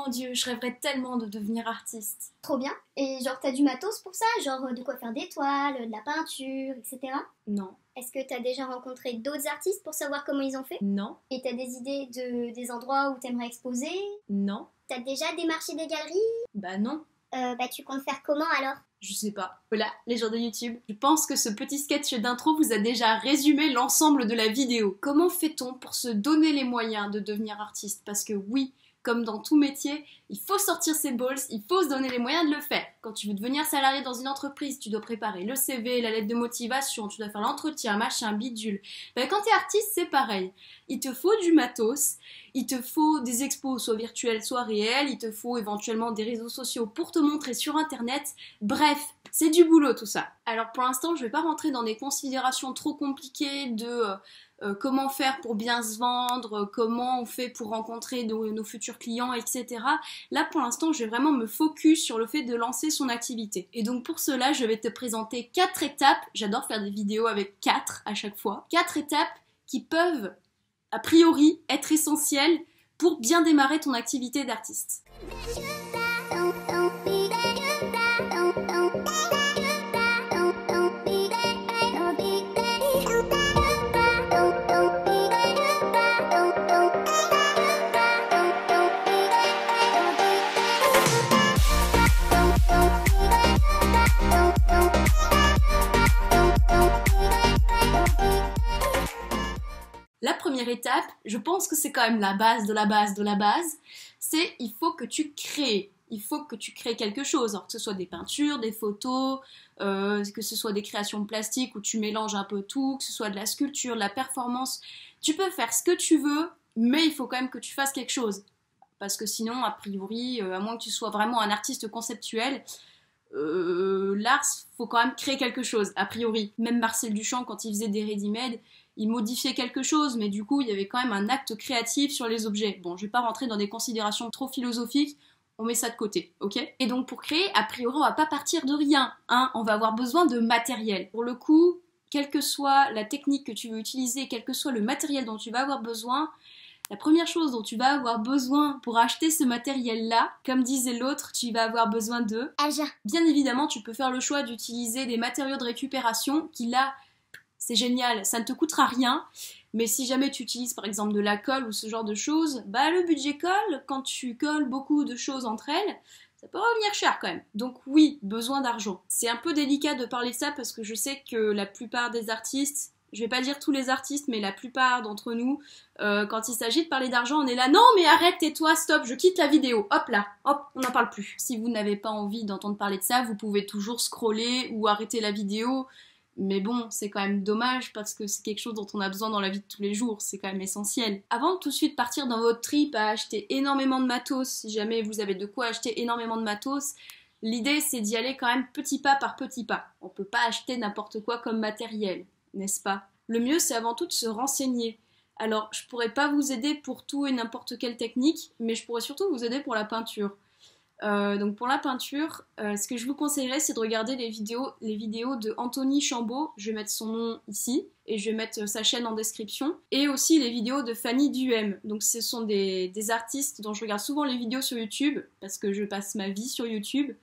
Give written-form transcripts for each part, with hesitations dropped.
Mon Dieu, je rêverais tellement de devenir artiste. Trop bien. Et genre t'as du matos pour ça? Genre de quoi faire des toiles, de la peinture, etc. Non. Est-ce que t'as déjà rencontré d'autres artistes pour savoir comment ils ont fait? Non. Et t'as des idées des endroits où t'aimerais exposer? Non. T'as déjà démarché des galeries? Bah non. Bah tu comptes faire comment alors? Je sais pas. Voilà, les gens de YouTube. Je pense que ce petit sketch d'intro vous a déjà résumé l'ensemble de la vidéo. Comment fait-on pour se donner les moyens de devenir artiste? Parce que oui, comme dans tout métier, il faut sortir ses balls, il faut se donner les moyens de le faire. Quand tu veux devenir salarié dans une entreprise, tu dois préparer le CV, la lettre de motivation, tu dois faire l'entretien, machin, bidule. Ben, quand t'es artiste, c'est pareil. Il te faut du matos, il te faut des expos, soit virtuelles, soit réelles, il te faut éventuellement des réseaux sociaux pour te montrer sur internet. Bref, c'est du boulot tout ça. Alors pour l'instant, je vais pas rentrer dans des considérations trop compliquées de comment faire pour bien se vendre, comment on fait pour rencontrer nos futurs clients, etc. Là, pour l'instant, je vais vraiment me focus sur le fait de lancer son activité. Et donc pour cela, je vais te présenter 4 étapes. J'adore faire des vidéos avec 4 à chaque fois. 4 étapes qui peuvent, a priori, être essentielles pour bien démarrer ton activité d'artiste. La première étape, je pense que c'est quand même la base de la base de la base, c'est il faut que tu crées. Il faut que tu crées quelque chose, alors que ce soit des peintures, des photos, que ce soit des créations plastiques où tu mélanges un peu tout, que ce soit de la sculpture, de la performance. Tu peux faire ce que tu veux, mais il faut quand même que tu fasses quelque chose. Parce que sinon, a priori, à moins que tu sois vraiment un artiste conceptuel, l'art, faut quand même créer quelque chose, a priori. Même Marcel Duchamp, quand il faisait des ready-made, il modifiait quelque chose, mais du coup, il y avait quand même un acte créatif sur les objets. Bon, je vais pas rentrer dans des considérations trop philosophiques, on met ça de côté, ok? Et donc, pour créer, a priori, on va pas partir de rien, hein, on va avoir besoin de matériel. Pour le coup, quelle que soit la technique que tu veux utiliser, quel que soit le matériel dont tu vas avoir besoin, la première chose dont tu vas avoir besoin pour acheter ce matériel-là, comme disait l'autre, tu vas avoir besoin de argent. Bien évidemment, tu peux faire le choix d'utiliser des matériaux de récupération qui là, c'est génial, ça ne te coûtera rien. Mais si jamais tu utilises par exemple de la colle ou ce genre de choses, bah le budget colle, quand tu colles beaucoup de choses entre elles, ça peut revenir cher quand même. Donc oui, besoin d'argent. C'est un peu délicat de parler de ça parce que je sais que la plupart des artistes, je vais pas dire tous les artistes, mais la plupart d'entre nous, quand il s'agit de parler d'argent, on est là, non mais arrête, tais-toi, stop, je quitte la vidéo, hop là, hop, on n'en parle plus. Si vous n'avez pas envie d'entendre parler de ça, vous pouvez toujours scroller ou arrêter la vidéo, mais bon, c'est quand même dommage parce que c'est quelque chose dont on a besoin dans la vie de tous les jours, c'est quand même essentiel. Avant de tout de suite partir dans votre trip à acheter énormément de matos, si jamais vous avez de quoi acheter énormément de matos, l'idée c'est d'y aller quand même petit pas par petit pas. On peut pas acheter n'importe quoi comme matériel, n'est-ce pas? Le mieux c'est avant tout de se renseigner. Alors, je pourrais pas vous aider pour tout et n'importe quelle technique, mais je pourrais surtout vous aider pour la peinture. Donc pour la peinture, ce que je vous conseillerais, c'est de regarder les vidéos de Anthony Chambaud. Je vais mettre son nom ici et je vais mettre sa chaîne en description. Et aussi les vidéos de Fanny Duhem. Donc ce sont des artistes dont je regarde souvent les vidéos sur YouTube parce que je passe ma vie sur YouTube.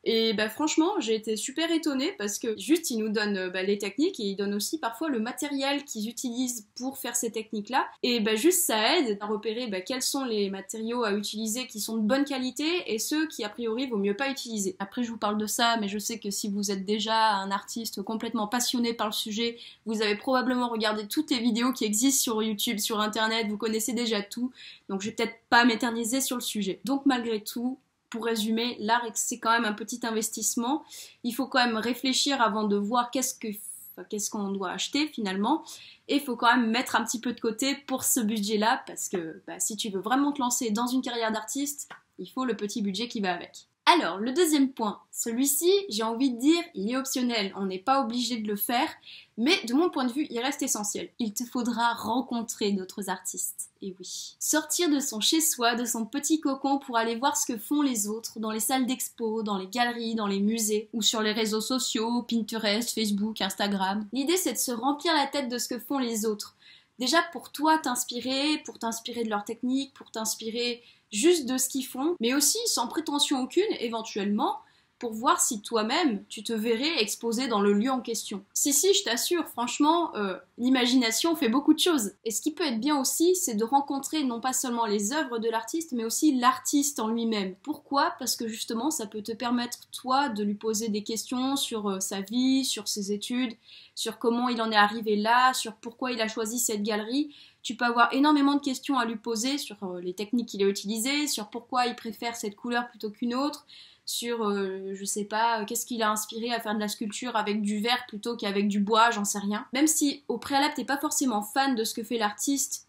Et bah franchement, j'ai été super étonnée parce que juste ils nous donnent les techniques et ils donnent aussi parfois le matériel qu'ils utilisent pour faire ces techniques-là. Et bah juste ça aide à repérer quels sont les matériaux à utiliser qui sont de bonne qualité et ceux qui a priori vaut mieux pas utiliser. Après je vous parle de ça, mais je sais que si vous êtes déjà un artiste complètement passionné par le sujet, vous avez probablement regardé toutes les vidéos qui existent sur YouTube, sur internet, vous connaissez déjà tout. Donc je vais peut-être pas m'éterniser sur le sujet. Donc malgré tout, pour résumer, l'art c'est quand même un petit investissement. Il faut quand même réfléchir avant de voir qu'est-ce qu'on doit acheter finalement. Et il faut quand même mettre un petit peu de côté pour ce budget-là parce que si tu veux vraiment te lancer dans une carrière d'artiste, il faut le petit budget qui va avec. Alors, le deuxième point, celui-ci, j'ai envie de dire, il est optionnel, on n'est pas obligé de le faire, mais de mon point de vue, il reste essentiel. Il te faudra rencontrer d'autres artistes, et oui. Sortir de son chez-soi, de son petit cocon pour aller voir ce que font les autres dans les salles d'expo, dans les galeries, dans les musées, ou sur les réseaux sociaux, Pinterest, Facebook, Instagram. L'idée, c'est de se remplir la tête de ce que font les autres. Déjà pour toi t'inspirer, pour t'inspirer de leur technique, pour t'inspirer juste de ce qu'ils font, mais aussi sans prétention aucune, éventuellement, pour voir si toi-même, tu te verrais exposé dans le lieu en question. Si, je t'assure, franchement, l'imagination fait beaucoup de choses. Et ce qui peut être bien aussi, c'est de rencontrer non pas seulement les œuvres de l'artiste, mais aussi l'artiste en lui-même. Pourquoi ? Parce que justement, ça peut te permettre, toi, de lui poser des questions sur sa vie, sur ses études, sur comment il en est arrivé là, sur pourquoi il a choisi cette galerie. Tu peux avoir énormément de questions à lui poser sur les techniques qu'il a utilisées, sur pourquoi il préfère cette couleur plutôt qu'une autre, sur, je sais pas, qu'est-ce qui l'a inspiré à faire de la sculpture avec du verre plutôt qu'avec du bois, j'en sais rien. Même si au préalable t'es pas forcément fan de ce que fait l'artiste,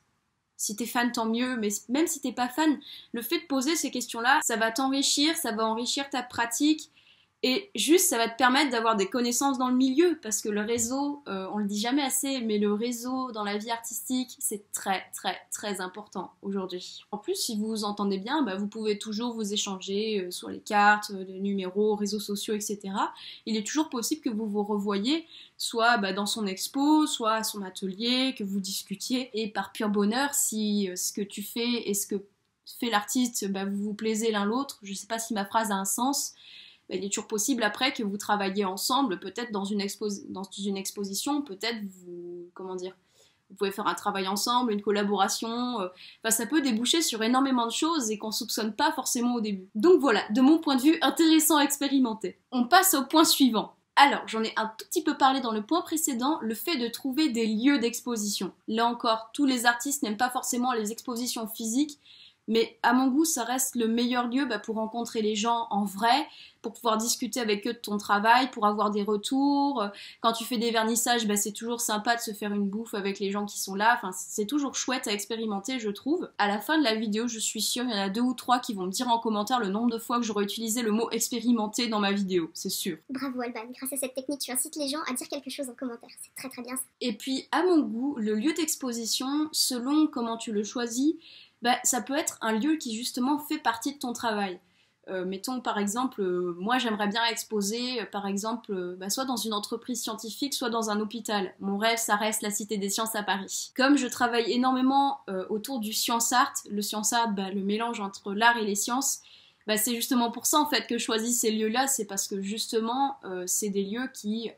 si t'es fan tant mieux, mais même si t'es pas fan, le fait de poser ces questions-là, ça va t'enrichir, ça va enrichir ta pratique, et juste ça va te permettre d'avoir des connaissances dans le milieu, parce que le réseau, on le dit jamais assez, mais le réseau dans la vie artistique, c'est très très très important aujourd'hui. En plus, si vous vous entendez bien, vous pouvez toujours vous échanger sur les cartes, les numéros, réseaux sociaux, etc. Il est toujours possible que vous vous revoyiez, soit dans son expo, soit à son atelier, que vous discutiez, et par pur bonheur, si ce que tu fais et ce que fait l'artiste, vous vous plaisez l'un l'autre, je sais pas si ma phrase a un sens, il est toujours possible après que vous travailliez ensemble, peut-être dans une exposition, peut-être vous pouvez faire un travail ensemble, une collaboration, ça peut déboucher sur énormément de choses et qu'on soupçonne pas forcément au début. Donc voilà, de mon point de vue, intéressant à expérimenter. On passe au point suivant. Alors, j'en ai un tout petit peu parlé dans le point précédent, le fait de trouver des lieux d'exposition. Là encore, tous les artistes n'aiment pas forcément les expositions physiques, mais à mon goût, ça reste le meilleur lieu pour rencontrer les gens en vrai, pour pouvoir discuter avec eux de ton travail, pour avoir des retours. Quand tu fais des vernissages, c'est toujours sympa de se faire une bouffe avec les gens qui sont là. C'est toujours chouette à expérimenter, je trouve. À la fin de la vidéo, je suis sûre, il y en a 2 ou 3 qui vont me dire en commentaire le nombre de fois que j'aurais utilisé le mot expérimenter dans ma vidéo, c'est sûr. Bravo Alban, grâce à cette technique, tu incites les gens à dire quelque chose en commentaire. C'est très très bien ça. Et puis, à mon goût, le lieu d'exposition, selon comment tu le choisis, ça peut être un lieu qui justement fait partie de ton travail. Mettons par exemple, moi j'aimerais bien exposer par exemple soit dans une entreprise scientifique, soit dans un hôpital. Mon rêve, ça reste la Cité des Sciences à Paris. Comme je travaille énormément autour du science art, le science art, le mélange entre l'art et les sciences, c'est justement pour ça en fait que je choisis ces lieux-là, c'est parce que justement c'est des lieux qui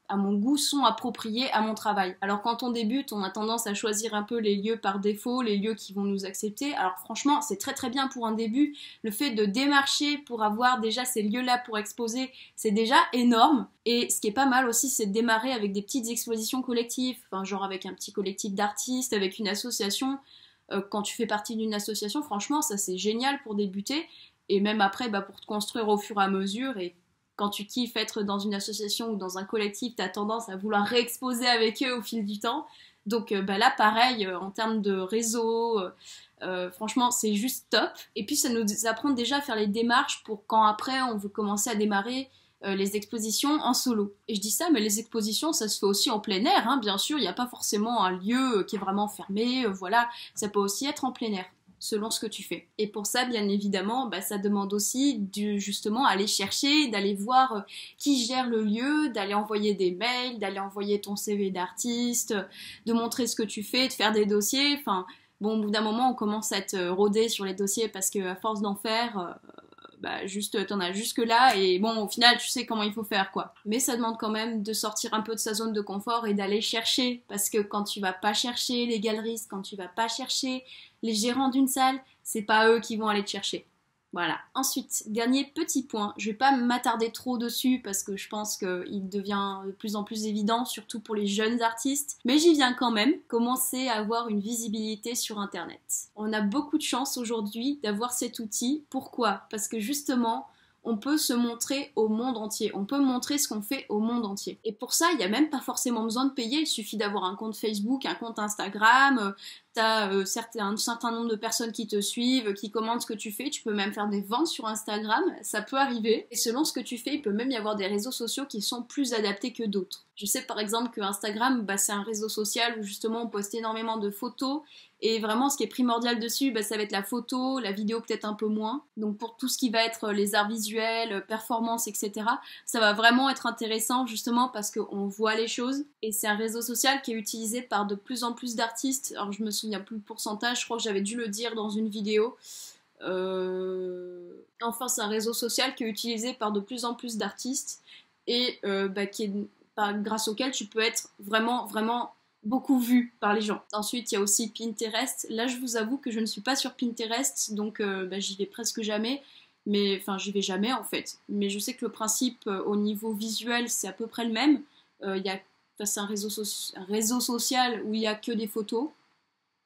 à mon goût, sont appropriés à mon travail. Alors quand on débute, on a tendance à choisir un peu les lieux par défaut, les lieux qui vont nous accepter. Alors franchement, c'est très très bien pour un début. Le fait de démarcher pour avoir déjà ces lieux-là pour exposer, c'est déjà énorme. Et ce qui est pas mal aussi, c'est de démarrer avec des petites expositions collectives, genre avec un petit collectif d'artistes, avec une association. Quand tu fais partie d'une association, franchement, ça c'est génial pour débuter. Et même après, pour te construire au fur et à mesure. Et quand tu kiffes être dans une association ou dans un collectif, t'as tendance à vouloir réexposer avec eux au fil du temps. Donc là, pareil, en termes de réseau, franchement, c'est juste top. Et puis, ça nous apprend déjà à faire les démarches pour quand après, on veut commencer à démarrer les expositions en solo. Et je dis ça, mais les expositions, ça se fait aussi en plein air, hein, bien sûr. Il n'y a pas forcément un lieu qui est vraiment fermé, voilà. Ça peut aussi être en plein air, selon ce que tu fais. Et pour ça, bien évidemment, ça demande aussi justement aller chercher, d'aller voir qui gère le lieu, d'aller envoyer des mails, d'aller envoyer ton CV d'artiste, de montrer ce que tu fais, de faire des dossiers. Au bout d'un moment, on commence à être rodé sur les dossiers parce qu'à force d'en faire, t'en as jusque là et au final, tu sais comment il faut faire, quoi. Mais ça demande quand même de sortir un peu de sa zone de confort et d'aller chercher, parce que quand tu vas pas chercher les galeristes, quand tu vas pas chercher les gérants d'une salle, c'est pas eux qui vont aller te chercher. Voilà. Ensuite, dernier petit point, je vais pas m'attarder trop dessus parce que je pense qu'il devient de plus en plus évident, surtout pour les jeunes artistes, mais j'y viens quand même, commencer à avoir une visibilité sur Internet. On a beaucoup de chance aujourd'hui d'avoir cet outil. Pourquoi ? Parce que justement, on peut se montrer au monde entier. On peut montrer ce qu'on fait au monde entier. Et pour ça, il n'y a même pas forcément besoin de payer. Il suffit d'avoir un compte Facebook, un compte Instagram. T'as un certain nombre de personnes qui te suivent, qui commentent ce que tu fais. Tu peux même faire des ventes sur Instagram. Ça peut arriver. Et selon ce que tu fais, il peut même y avoir des réseaux sociaux qui sont plus adaptés que d'autres. Je sais par exemple que Instagram, c'est un réseau social où justement on poste énormément de photos. Et vraiment, ce qui est primordial dessus, ça va être la photo, la vidéo peut-être un peu moins. Donc pour tout ce qui va être les arts visuels, performances, etc., ça va vraiment être intéressant justement parce qu'on voit les choses. Et c'est un réseau social qui est utilisé par de plus en plus d'artistes. Alors je me souviens plus le pourcentage, je crois que j'avais dû le dire dans une vidéo. Enfin, c'est un réseau social qui est utilisé par de plus en plus d'artistes et grâce auquel tu peux être vraiment, vraiment beaucoup vu par les gens. Ensuite, il y a aussi Pinterest. Là, je vous avoue que je ne suis pas sur Pinterest, donc j'y vais presque jamais. J'y vais jamais en fait. Mais je sais que le principe au niveau visuel, c'est à peu près le même. C'est un réseau social où il n'y a que des photos.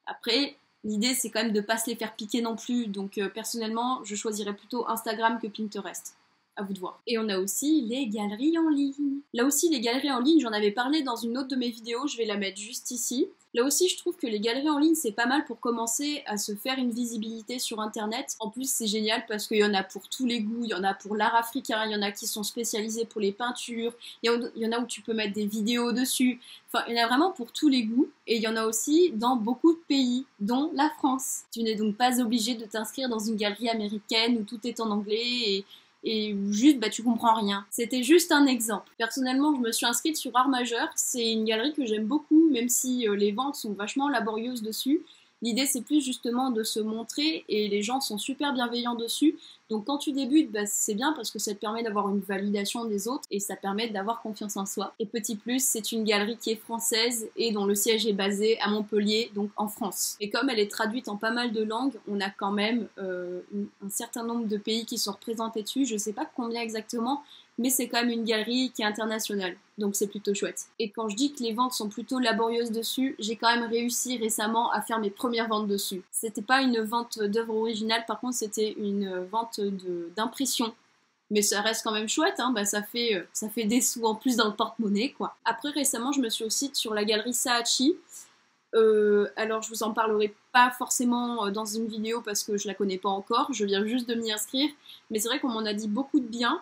Après, l'idée, c'est quand même de ne pas se les faire piquer non plus. Donc, personnellement, je choisirais plutôt Instagram que Pinterest. À vous de voir. Et on a aussi les galeries en ligne. Là aussi, les galeries en ligne, j'en avais parlé dans une autre de mes vidéos, je vais la mettre juste ici. Là aussi, je trouve que les galeries en ligne, c'est pas mal pour commencer à se faire une visibilité sur Internet. En plus, c'est génial parce qu'il y en a pour tous les goûts, il y en a pour l'art africain, il y en a qui sont spécialisés pour les peintures, il y en a où tu peux mettre des vidéos dessus. Enfin, il y en a vraiment pour tous les goûts. Et il y en a aussi dans beaucoup de pays, dont la France. Tu n'es donc pas obligé de t'inscrire dans une galerie américaine où tout est en anglais et juste tu comprends rien. C'était juste un exemple. Personnellement, je me suis inscrite sur Art Majeur. C'est une galerie que j'aime beaucoup, même si les ventes sont vachement laborieuses dessus. L'idée, c'est plus justement de se montrer et les gens sont super bienveillants dessus. Donc quand tu débutes, c'est bien parce que ça te permet d'avoir une validation des autres et ça permet d'avoir confiance en soi. Et petit plus, c'est une galerie qui est française et dont le siège est basé à Montpellier, donc en France. Et comme elle est traduite en pas mal de langues, on a quand même un certain nombre de pays qui sont représentés dessus. Je sais pas combien exactement, mais c'est quand même une galerie qui est internationale, donc c'est plutôt chouette. Et quand je dis que les ventes sont plutôt laborieuses dessus, j'ai quand même réussi récemment à faire mes premières ventes dessus. C'était pas une vente d'œuvre originale, par contre c'était une vente d'impression. Mais ça reste quand même chouette, hein, ça fait des sous en plus dans le porte-monnaie, quoi. Après, récemment, je me suis aussi sur la galerie Saatchi. Alors, je vous en parlerai pas forcément dans une vidéo parce que je la connais pas encore, je viens juste de m'y inscrire. Mais c'est vrai qu'on m'en a dit beaucoup de bien.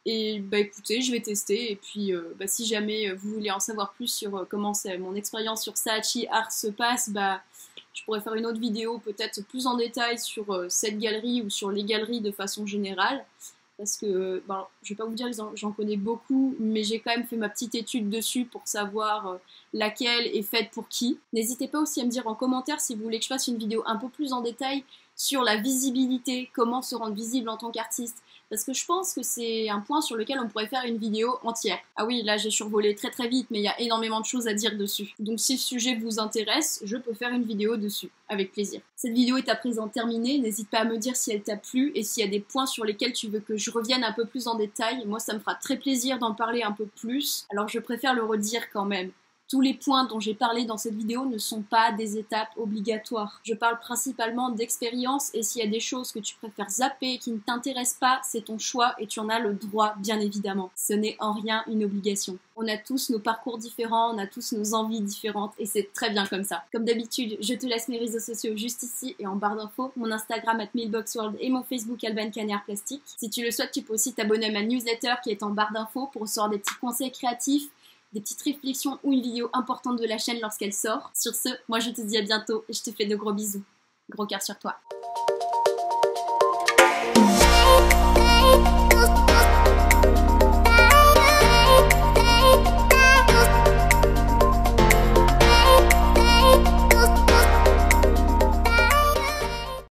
Et écoutez, je vais tester. Et puis, si jamais vous voulez en savoir plus sur comment mon expérience sur Saatchi Art se passe, je pourrais faire une autre vidéo peut-être plus en détail sur cette galerie ou sur les galeries de façon générale. Parce que, je vais pas vous dire que j'en connais beaucoup, mais j'ai quand même fait ma petite étude dessus pour savoir laquelle est faite pour qui. N'hésitez pas aussi à me dire en commentaire si vous voulez que je fasse une vidéo un peu plus en détail sur la visibilité, comment se rendre visible en tant qu'artiste. Parce que je pense que c'est un point sur lequel on pourrait faire une vidéo entière. Ah oui, là j'ai survolé très très vite, mais il y a énormément de choses à dire dessus. Donc si le sujet vous intéresse, je peux faire une vidéo dessus, avec plaisir. Cette vidéo est à présent terminée, n'hésite pas à me dire si elle t'a plu et s'il y a des points sur lesquels tu veux que je revienne un peu plus en détail. Moi ça me fera très plaisir d'en parler un peu plus, alors je préfère le redire quand même. Tous les points dont j'ai parlé dans cette vidéo ne sont pas des étapes obligatoires. Je parle principalement d'expérience et s'il y a des choses que tu préfères zapper et qui ne t'intéressent pas, c'est ton choix et tu en as le droit, bien évidemment. Ce n'est en rien une obligation. On a tous nos parcours différents, on a tous nos envies différentes et c'est très bien comme ça. Comme d'habitude, je te laisse mes réseaux sociaux juste ici et en barre d'infos, mon Instagram @mailboxworld et mon Facebook Alban Cagnard Plastique. Si tu le souhaites, tu peux aussi t'abonner à ma newsletter qui est en barre d'infos pour recevoir des petits conseils créatifs, des petites réflexions ou une vidéo importante de la chaîne lorsqu'elle sort. Sur ce, moi je te dis à bientôt et je te fais de gros bisous. Gros cœur sur toi.